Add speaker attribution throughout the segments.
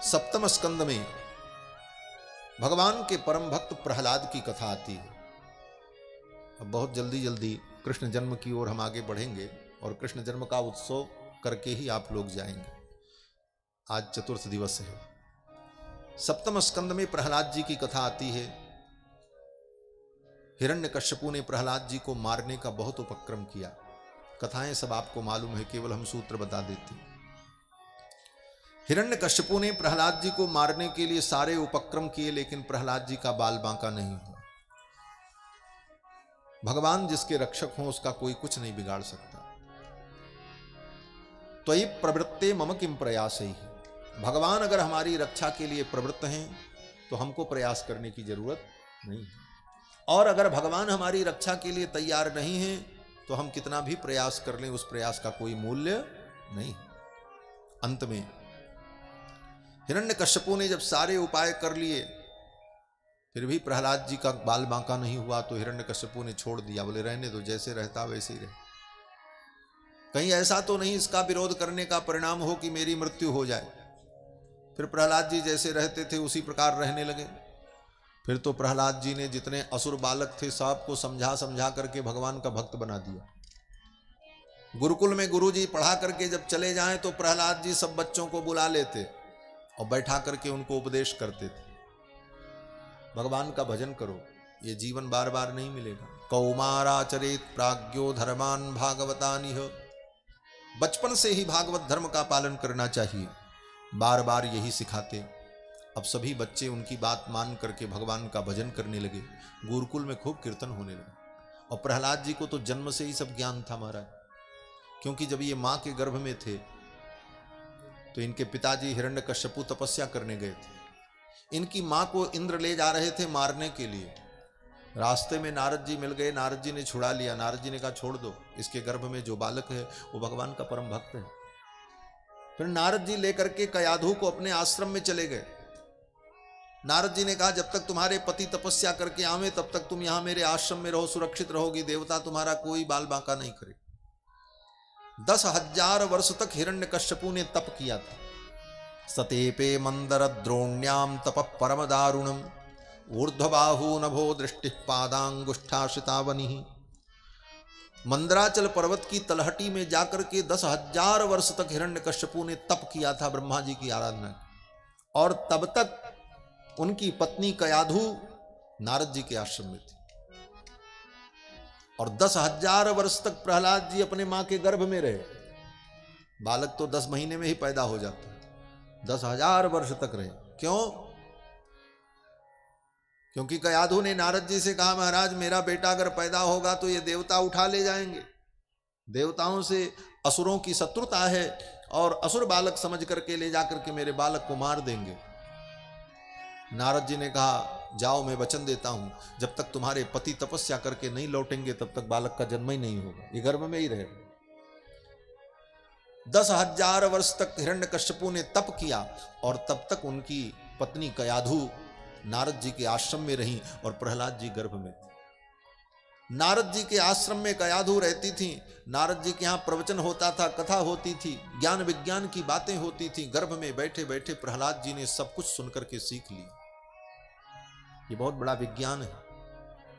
Speaker 1: सप्तम स्कंद में भगवान के परम भक्त प्रहलाद की कथा आती है। अब बहुत जल्दी जल्दी कृष्ण जन्म की ओर हम आगे बढ़ेंगे और कृष्ण जन्म का उत्सव करके ही आप लोग जाएंगे। आज चतुर्थ दिवस है। सप्तम स्कंद में प्रहलाद जी की कथा आती है। हिरण्यकश्यपु ने प्रहलाद जी को मारने का बहुत उपक्रम किया। कथाएं सब आपको मालूम है, केवल हम सूत्र बता देते हैं। हिरण्यकश्यपु ने प्रहलाद जी को मारने के लिए सारे उपक्रम किए, लेकिन प्रहलाद जी का बाल बांका नहीं हुआ। भगवान जिसके रक्षक हों उसका कोई कुछ नहीं बिगाड़ सकता। त्वयि प्रवृत्ते मम किम प्रयास ही। भगवान अगर हमारी रक्षा के लिए प्रवृत्त हैं तो हमको प्रयास करने की जरूरत नहीं है, और अगर भगवान हमारी रक्षा के लिए तैयार नहीं है तो हम कितना भी प्रयास कर लें उस प्रयास का कोई मूल्य नहीं। अंत में हिरण्यकश्यपु ने जब सारे उपाय कर लिए फिर भी प्रहलाद जी का बाल बांका नहीं हुआ तो हिरण्यकश्यपु ने छोड़ दिया। बोले रहने दो, जैसे रहता वैसे ही रहे। कहीं ऐसा तो नहीं इसका विरोध करने का परिणाम हो कि मेरी मृत्यु हो जाए। फिर प्रहलाद जी जैसे रहते थे उसी प्रकार रहने लगे। फिर तो प्रहलाद जी ने जितने असुर बालक थे सबको समझा समझा करके भगवान का भक्त बना दिया। गुरुकुल में गुरुजी पढ़ा करके जब चले जाएं तो प्रहलाद जी सब बच्चों को बुला लेते और बैठा करके उनको उपदेश करते थे, भगवान का भजन करो, ये जीवन बार बार नहीं मिलेगा। कौमाराचरेत प्राज्ञो धर्मान भागवतानिह। बचपन से ही भागवत धर्म का पालन करना चाहिए, बार बार यही सिखाते। अब सभी बच्चे उनकी बात मान करके भगवान का भजन करने लगे। गुरुकुल में खूब कीर्तन होने लगा। और प्रहलाद जी को तो जन्म से ही सब ज्ञान था महाराज, क्योंकि जब ये मां के गर्भ में थे तो इनके पिताजी हिरण्यकश्यपु तपस्या करने गए थे। इनकी मां को इंद्र ले जा रहे थे मारने के लिए। रास्ते में नारद जी मिल गए। नारद जी ने छुड़ा लिया। नारद जी ने कहा छोड़ दो, इसके गर्भ में जो बालक है वो भगवान का परम भक्त है। फिर नारद जी लेकर के कयाधु को अपने आश्रम में चले गए। नारद जी ने कहा जब तक तुम्हारे पति तपस्या करके आवे तब तक तुम यहां मेरे आश्रम में रहो, सुरक्षित रहोगी। देवता तुम्हारा कोई बाल बांका नहीं करे। 10,000 वर्ष तक हिरण्यकश्यपु ने तप किया था। सतेपे मंदर द्रोण्याम तप परम दारुणम ऊर्ध्वबाहु नभो दृष्टि पादांगुष्ठाश्रितावनि। मंदराचल पर्वत की तलहटी में जाकर के 10,000 वर्ष तक हिरण्यकश्यपु ने तप किया था ब्रह्मा जी की आराधना की। और तब तक उनकी पत्नी कयाधु नारद जी के आश्रम में थी। और 10,000 वर्ष तक प्रहलाद जी अपने मां के गर्भ में रहे। बालक तो 10 महीने में ही पैदा हो जाता है, 10,000 वर्ष तक रहे। क्यों? क्योंकि कयाधु ने नारद जी से कहा महाराज मेरा बेटा अगर पैदा होगा तो ये देवता उठा ले जाएंगे। देवताओं से असुरों की शत्रुता है और असुर बालक समझ करके ले जाकर के मेरे बालक को मार देंगे। नारद जी ने कहा जाओ, मैं वचन देता हूं जब तक तुम्हारे पति तपस्या करके नहीं लौटेंगे तब तक बालक का जन्म ही नहीं होगा, ये गर्भ में ही रहे। 10,000 वर्ष तक हिरण्यकश्यपु ने तप किया और तब तक उनकी पत्नी कयाधु नारद जी के आश्रम में रही और प्रहलाद जी गर्भ में थे। नारद जी के आश्रम में कयाधु रहती थी। नारद जी के यहाँ प्रवचन होता था, कथा होती थी, ज्ञान विज्ञान की बातें होती थी। गर्भ में बैठे बैठे प्रहलाद जी ने सब कुछ सुनकर के सीख लिया। ये बहुत बड़ा विज्ञान है।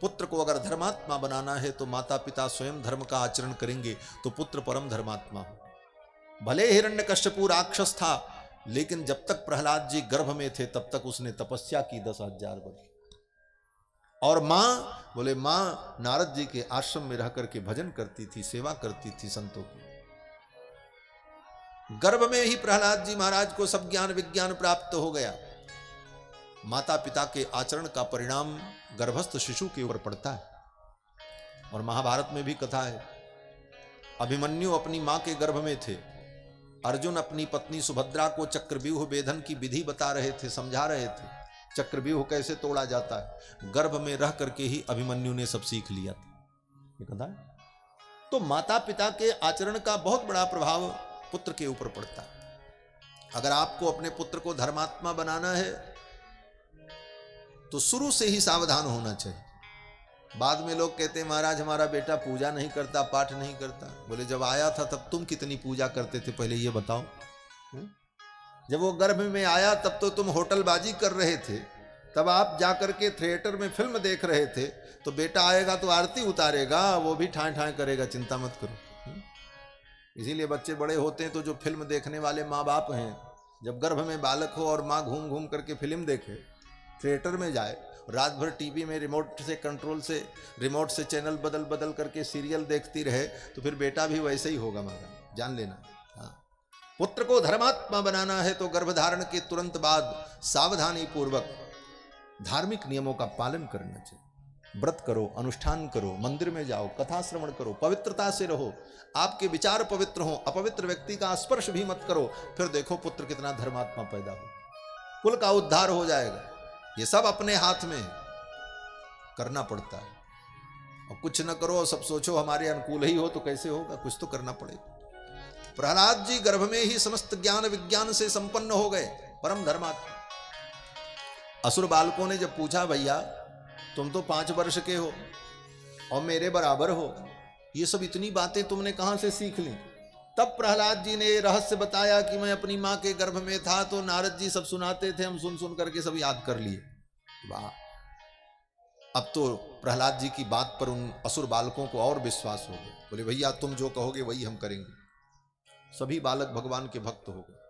Speaker 1: पुत्र को अगर धर्मात्मा बनाना है तो माता पिता स्वयं धर्म का आचरण करेंगे तो पुत्र परम धर्मात्मा हो। भले हिरण्यकश्यपु राक्षस था, लेकिन जब तक प्रहलाद जी गर्भ में थे तब तक उसने तपस्या की 10,000 वर्ष। और मां, बोले मां नारद जी के आश्रम में रह करके भजन करती थी, सेवा करती थी संतों की। गर्भ में ही प्रहलाद जी महाराज को सब ज्ञान विज्ञान प्राप्त हो गया। माता पिता के आचरण का परिणाम गर्भस्थ शिशु के ऊपर पड़ता है। और महाभारत में भी कथा है, अभिमन्यु अपनी मां के गर्भ में थे। अर्जुन अपनी पत्नी सुभद्रा को चक्रव्यूह भेदन की विधि बता रहे थे, समझा रहे थे चक्रव्यूह कैसे तोड़ा जाता है। गर्भ में रह करके ही अभिमन्यु ने सब सीख लिया था। ये कथा है। तो माता पिता के आचरण का बहुत बड़ा प्रभाव पुत्र के ऊपर पड़ता है। अगर आपको अपने पुत्र को धर्मात्मा बनाना है तो शुरू से ही सावधान होना चाहिए। बाद में लोग कहते हैं महाराज हमारा बेटा पूजा नहीं करता, पाठ नहीं करता। बोले जब आया था तब तुम कितनी पूजा करते थे पहले ये बताओ। जब वो गर्भ में आया तब तो तुम होटलबाजी कर रहे थे, तब आप जाकर के थिएटर में फिल्म देख रहे थे, तो बेटा आएगा तो आरती उतारेगा, वो भी ठाए ठाए करेगा, चिंता मत करो। इसीलिए बच्चे बड़े होते हैं तो जो फिल्म देखने वाले माँ बाप हैं, जब गर्भ में बालक हो और माँ घूम घूम करके फिल्म देखे, थिएटर में जाए, रात भर टीवी में रिमोट से चैनल बदल बदल करके सीरियल देखती रहे, तो फिर बेटा भी वैसे ही होगा मगर, जान लेना। हाँ, पुत्र को धर्मात्मा बनाना है तो गर्भधारण के तुरंत बाद सावधानी पूर्वक धार्मिक नियमों का पालन करना चाहिए। व्रत करो, अनुष्ठान करो, मंदिर में जाओ, कथा श्रवण करो, पवित्रता से रहो, आपके विचार पवित्र हो, अपवित्र व्यक्ति का स्पर्श भी मत करो, फिर देखो पुत्र कितना धर्मात्मा पैदा हो, कुल का उद्धार हो जाएगा। ये सब अपने हाथ में करना पड़ता है, और कुछ न करो, सब सोचो हमारे अनुकूल ही हो तो कैसे होगा, कुछ तो करना पड़ेगा। प्रहलाद जी गर्भ में ही समस्त ज्ञान विज्ञान से संपन्न हो गए, परम धर्मात्मा। असुर बालकों ने जब पूछा, भैया तुम तो 5 वर्ष के हो और मेरे बराबर हो, ये सब इतनी बातें तुमने कहां से सीख ली? तब प्रहलाद जी ने रहस्य बताया कि मैं अपनी मां के गर्भ में था तो नारद जी सब सुनाते थे, हम सुन सुन करके सब याद कर लिए। वाह! अब तो प्रहलाद जी की बात पर उन असुर बालकों को और विश्वास हो गया। बोले भैया तुम जो कहोगे वही हम करेंगे। सभी बालक भगवान के भक्त हो गए।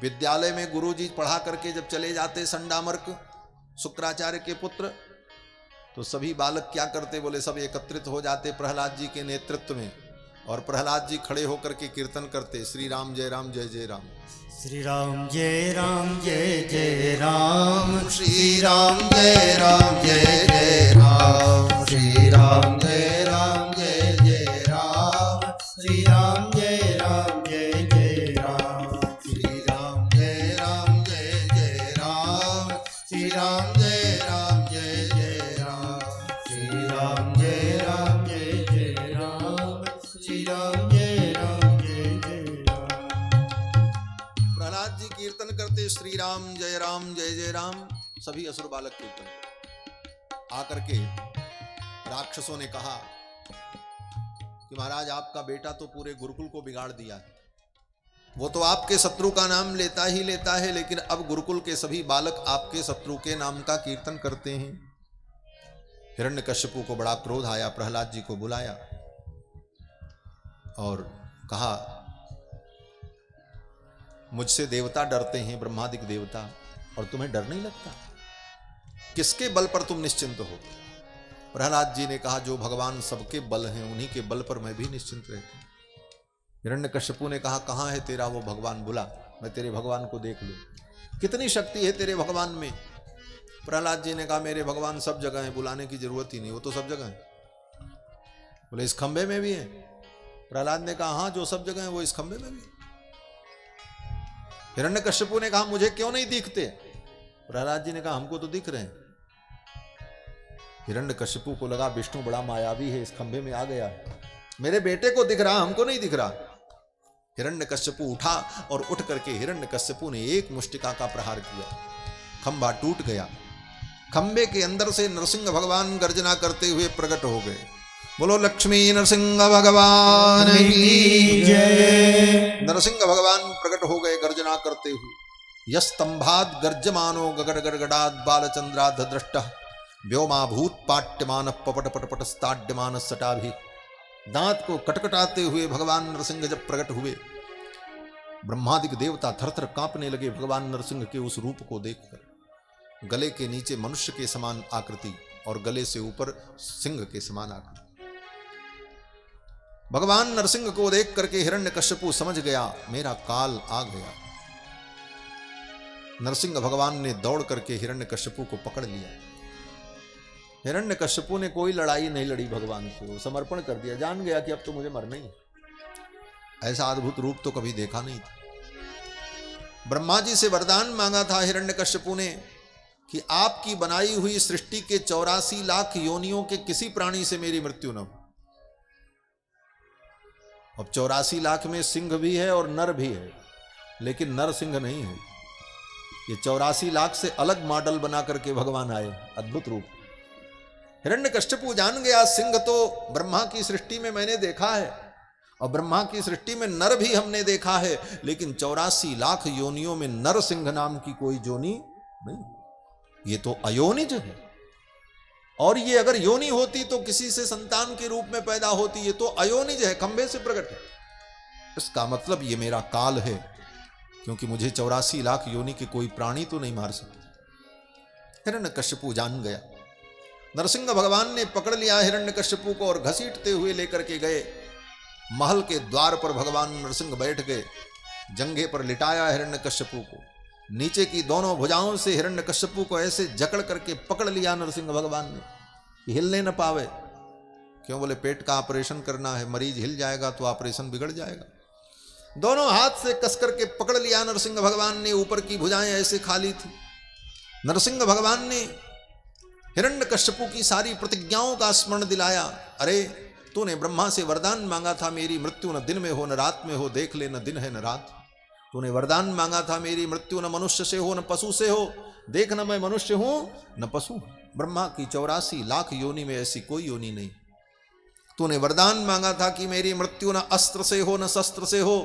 Speaker 1: विद्यालय में गुरुजी पढ़ा करके जब चले जाते, संडामर्क शुक्राचार्य के पुत्र, तो सभी बालक क्या करते, बोले सब एकत्रित हो जाते प्रहलाद जी के नेतृत्व में, और प्रहलाद जी खड़े होकर के कीर्तन करते, श्री राम जय राम जय जय राम,
Speaker 2: श्री राम जय राम जय जय राम,
Speaker 1: श्री राम जय राम जय जय राम,
Speaker 2: श्री राम जय राम जय जय राम, श्री राम जय राम जय जय राम,
Speaker 1: श्री राम जय राम जय जय राम,
Speaker 2: श्री राम जय राम जय जय राम, श्री राम जय राम जय जय राम, श्री राम जय राम जय जय राम।
Speaker 1: प्रहलाद जी कीर्तन करते श्री राम जय जय राम, सभी असुर बालक कीर्तन। आकर के राक्षसों ने कहा कि महाराज आपका बेटा तो पूरे गुरुकुल को बिगाड़ दिया है, वो तो आपके शत्रु का नाम लेता ही लेता है, लेकिन अब गुरुकुल के सभी बालक आपके शत्रु के नाम का कीर्तन करते हैं। हिरण्यकश्यपु को बड़ा क्रोध आया, प्रहलाद जी को बुलाया और कहा मुझसे देवता डरते हैं, ब्रह्मादिक देवता, और तुम्हें डर नहीं लगता? किसके बल पर तुम निश्चिंत हो? प्रहलाद जी ने कहा जो भगवान सबके बल हैं उन्हीं के बल पर मैं भी निश्चिंत रहता हूं। हिरण्यकश्यपु ने कहा कहां है तेरा वो भगवान, बुला, मैं तेरे भगवान को देख लूं, कितनी शक्ति है तेरे भगवान में। प्रहलाद जी ने कहा मेरे भगवान सब जगह है, बुलाने की जरूरत ही नहीं, वो तो सब जगह है। बोले इस खंबे में भी है? प्रहलाद ने कहा हाँ जो सब जगह है वो इस खंबे में भी। हिरण्यकश्यपु ने कहा मुझे क्यों नहीं दिखते? प्रहलाद जी ने कहा हमको तो दिख रहे हैं। हिरण्यकश्यपु को लगा विष्णु बड़ा मायावी है, इस खंबे में आ गया है, मेरे बेटे को दिख रहा, हमको नहीं दिख रहा। हिरण्यकश्यपु उठा और उठ करके हिरण्यकश्यपु ने एक मुष्टिका का प्रहार किया, खंबा टूट गया। खंबे के अंदर से नरसिंह भगवान गर्जना करते हुए प्रकट हो गए। बोलो लक्ष्मी नरसिंह भगवान की जय। नरसिंह भगवान प्रकट हो गए गर्जना करते हुए। यस्तंभाद गर्जमानो गगड़ गड़गड़ाद बालचंद्राध दृष्टः व्योमाभूत पाट्यमान पपट पटपट स्ताड्यमान सटाभि। दांत को कटकटाते हुए भगवान नरसिंह जब प्रकट हुए, ब्रह्मादिक देवता थरथर कांपने लगे भगवान नरसिंह के उस रूप को देखकर। गले के नीचे मनुष्य के समान आकृति और गले से ऊपर सिंह के समान आकृति। भगवान नरसिंह को देख करके हिरण्यकश्यपु समझ गया मेरा काल आ गया। नरसिंह भगवान ने दौड़ करके हिरण्यकश्यपु को पकड़ लिया। हिरण्यकश्यपु ने कोई लड़ाई नहीं लड़ी भगवान से, वो समर्पण कर दिया, जान गया कि अब तो मुझे मरना ही है। ऐसा अद्भुत रूप तो कभी देखा नहीं था। ब्रह्मा जी से वरदान मांगा था हिरण्यकश्यपु ने कि आपकी बनाई हुई सृष्टि के 84 लाख योनियों के किसी प्राणी से मेरी मृत्यु न हो। अब 84 लाख में सिंह भी है और नर भी है, लेकिन नर सिंह नहीं है। ये 84 लाख से अलग मॉडल बना करके भगवान आए, अद्भुत रूप। हिरण्यकश्यपु जान गया सिंह तो ब्रह्मा की सृष्टि में मैंने देखा है, और ब्रह्मा की सृष्टि में नर भी हमने देखा है, लेकिन 84 लाख योनियों में नर सिंह नाम की कोई योनि नहीं, ये तो अयोनिज है। और ये अगर योनि होती तो किसी से संतान के रूप में पैदा होती, ये तो अयोनिज है, खंभे से प्रकट है। इसका मतलब ये मेरा काल है, क्योंकि मुझे 84 लाख योनि के कोई प्राणी तो नहीं मार सकते। हिरण्यकश्यपु जान गया। नरसिंह भगवान ने पकड़ लिया हिरण्यकश्यपु को और घसीटते हुए लेकर के गए। महल के द्वार पर भगवान नरसिंह बैठ गए, जंघे पर लिटाया हिरण्यकश्यपु को, नीचे की दोनों भुजाओं से हिरण्यकश्यपु को ऐसे जकड़ करके पकड़ लिया नरसिंह भगवान ने कि हिलने न पावे। क्यों? बोले पेट का ऑपरेशन करना है, मरीज हिल जाएगा तो ऑपरेशन बिगड़ जाएगा। दोनों हाथ से कस करके पकड़ लिया नरसिंह भगवान ने, ऊपर की भुजाएं ऐसे खाली थी। नरसिंह भगवान ने हिरण्यकश्यपु की सारी प्रतिज्ञाओं का स्मरण दिलाया। अरे तूने ब्रह्मा से वरदान मांगा था, मेरी मृत्यु न दिन में हो न रात में हो, देख ले न दिन है न रात। तूने वरदान मांगा था, मेरी मृत्यु न मनुष्य से हो न पशु से हो, देख न मैं मनुष्य हूं न पशु। ब्रह्मा की 84 लाख योनि में ऐसी कोई योनि नहीं। तूने वरदान मांगा था कि मेरी मृत्यु न अस्त्र से हो न शस्त्र से हो,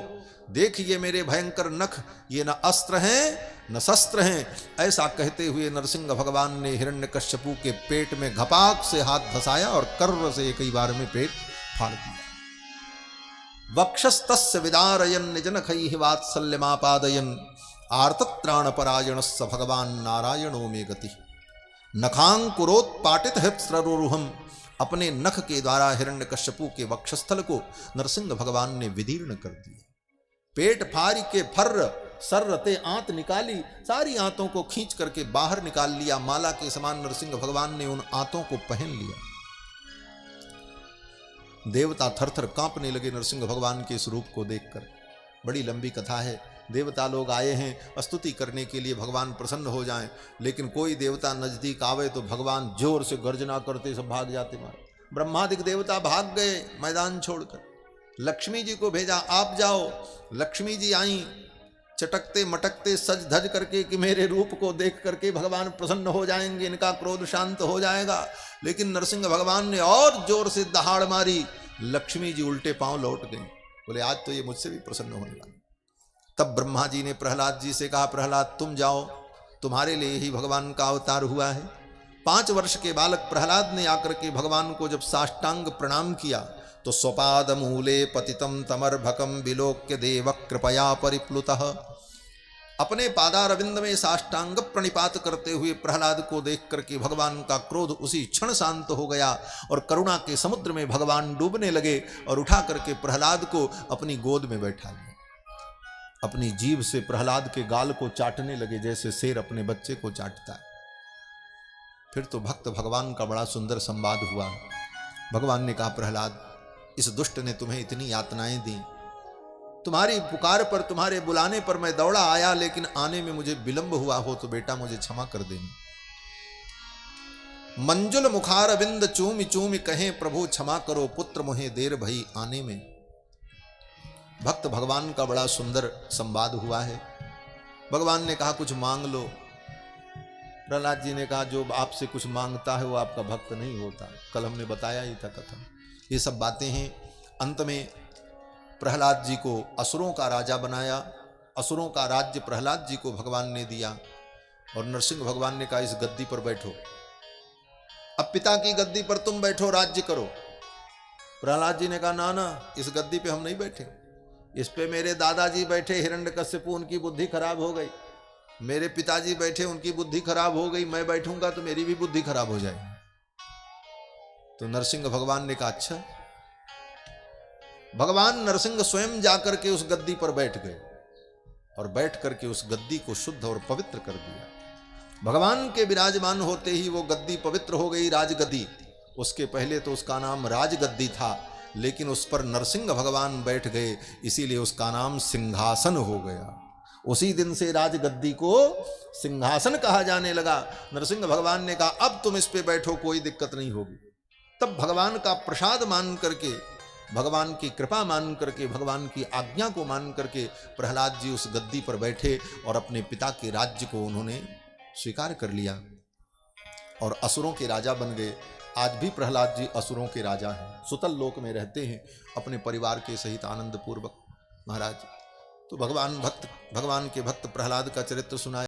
Speaker 1: देख ये मेरे भयंकर नख, ये न अस्त्र हैं न शस्त्र हैं। ऐसा कहते हुए नरसिंह भगवान ने हिरण्यकश्यपु के पेट में घपाक से हाथ धसाया और कर्र से कई बार में पेट फाड़ दिया। वक्षस्तस्य विदारयन् निजनखैः वात्सल्यमापादयन् आर्तत्राणपरायणस्य भगवान नारायणो मे गति। नखांकुरोत्पाटित हृत्सरोरुहम्, अपने नख के द्वारा हिरण्यकश्यपु के वक्षस्थल को नरसिंह भगवान ने विदीर्ण कर दिया। पेट फाड़ के फर्र सर्रते आंत निकाली, सारी आंतों को खींच करके बाहर निकाल लिया। माला के समान नरसिंह भगवान ने उन आंतों को पहन लिया। देवता थरथर कांपने लगे नरसिंह भगवान के इस रूप को देखकर। बड़ी लंबी कथा है। देवता लोग आए हैं स्तुति करने के लिए, भगवान प्रसन्न हो जाएं, लेकिन कोई देवता नजदीक आवे तो भगवान जोर से गर्जना करते सब भाग जाते मारे। ब्रह्मादिक देवता भाग गए मैदान छोड़कर। लक्ष्मी जी को भेजा, आप जाओ। लक्ष्मी जी आई चटकते मटकते सज धज करके कि मेरे रूप को देख करके भगवान प्रसन्न हो जाएंगे, इनका क्रोध शांत हो जाएगा। लेकिन नरसिंह भगवान ने और जोर से दहाड़ मारी। लक्ष्मी जी उल्टे पांव लौट गई। बोले आज तो ये मुझसे भी प्रसन्न होने वाला। तब ब्रह्मा जी ने प्रहलाद जी से कहा, प्रहलाद तुम जाओ, तुम्हारे लिए ही भगवान का अवतार हुआ है। 5 वर्ष के बालक प्रहलाद ने आकर के भगवान को जब साष्टांग प्रणाम किया तो स्वपाद मूले पतितम तमर्भकम विलोक्य देव कृपया परिप्लुतः, अपने पादारविंद में साष्टांग प्रणिपात करते हुए प्रहलाद को देख करके भगवान का क्रोध उसी क्षण शांत हो गया और करुणा के समुद्र में भगवान डूबने लगे और उठा करके प्रहलाद को अपनी गोद में बैठा लिया। अपनी जीभ से प्रहलाद के गाल को चाटने लगे जैसे शेर अपने बच्चे को चाटता है। फिर तो भक्त भगवान का बड़ा सुंदर संवाद हुआ। भगवान ने कहा, प्रहलाद इस दुष्ट ने तुम्हें इतनी यातनाएं दी, तुम्हारी पुकार पर, तुम्हारे बुलाने पर मैं दौड़ा आया, लेकिन आने में मुझे विलंब हुआ हो तो बेटा मुझे क्षमा कर देना। मंजुल मुखारविंद चूमि चूमि कहें प्रभु क्षमा करो, पुत्र मुहे देर भई आने में। भक्त भगवान का बड़ा सुंदर संवाद हुआ है। भगवान ने कहा कुछ मांग लो। प्रहलाद जी ने कहा जो आपसे कुछ मांगता है वो आपका भक्त नहीं होता। कल हमने बताया ही था कथा। ये सब बातें हैं। अंत में प्रहलाद जी को असुरों का राजा बनाया। असुरों का राज्य प्रहलाद जी को भगवान ने दिया और नरसिंह भगवान ने कहा इस गद्दी पर बैठो, अब पिता की गद्दी पर तुम बैठो, राज्य करो। प्रहलाद जी ने कहा ना ना, इस गद्दी पे हम नहीं बैठे, इस पे मेरे दादाजी बैठे हिरण्यकश्यपु, उनकी बुद्धि खराब हो गई। मेरे पिताजी बैठे, उनकी बुद्धि खराब हो गई, मैं बैठूंगा तो मेरी भी बुद्धि खराब हो जाएगी। तो नरसिंह भगवान ने कहा अच्छा। भगवान नरसिंह स्वयं जाकर के उस गद्दी पर बैठ गए और बैठ करके उस गद्दी को शुद्ध और पवित्र कर दिया। भगवान के विराजमान होते ही वो गद्दी पवित्र हो गई, राजगद्दी। उसके पहले तो उसका नाम राजगद्दी था, लेकिन उस पर नरसिंह भगवान बैठ गए, इसीलिए उसका नाम सिंहासन हो गया। उसी दिन से राजगद्दी को सिंहासन कहा जाने लगा। नरसिंह भगवान ने कहा अब तुम इस पे बैठो, कोई दिक्कत नहीं होगी। तब भगवान का प्रसाद मान करके, भगवान की कृपा मान करके, भगवान की आज्ञा को मान करके प्रहलाद जी उस गद्दी पर बैठे और अपने पिता के राज्य को उन्होंने स्वीकार कर लिया और असुरों के राजा बन गए। आज भी प्रहलाद जी असुरों के राजा हैं, सुतल लोक में रहते हैं अपने परिवार के सहित आनंद पूर्वक। महाराज तो भगवान के भक्त प्रहलाद का चरित्र सुनाया।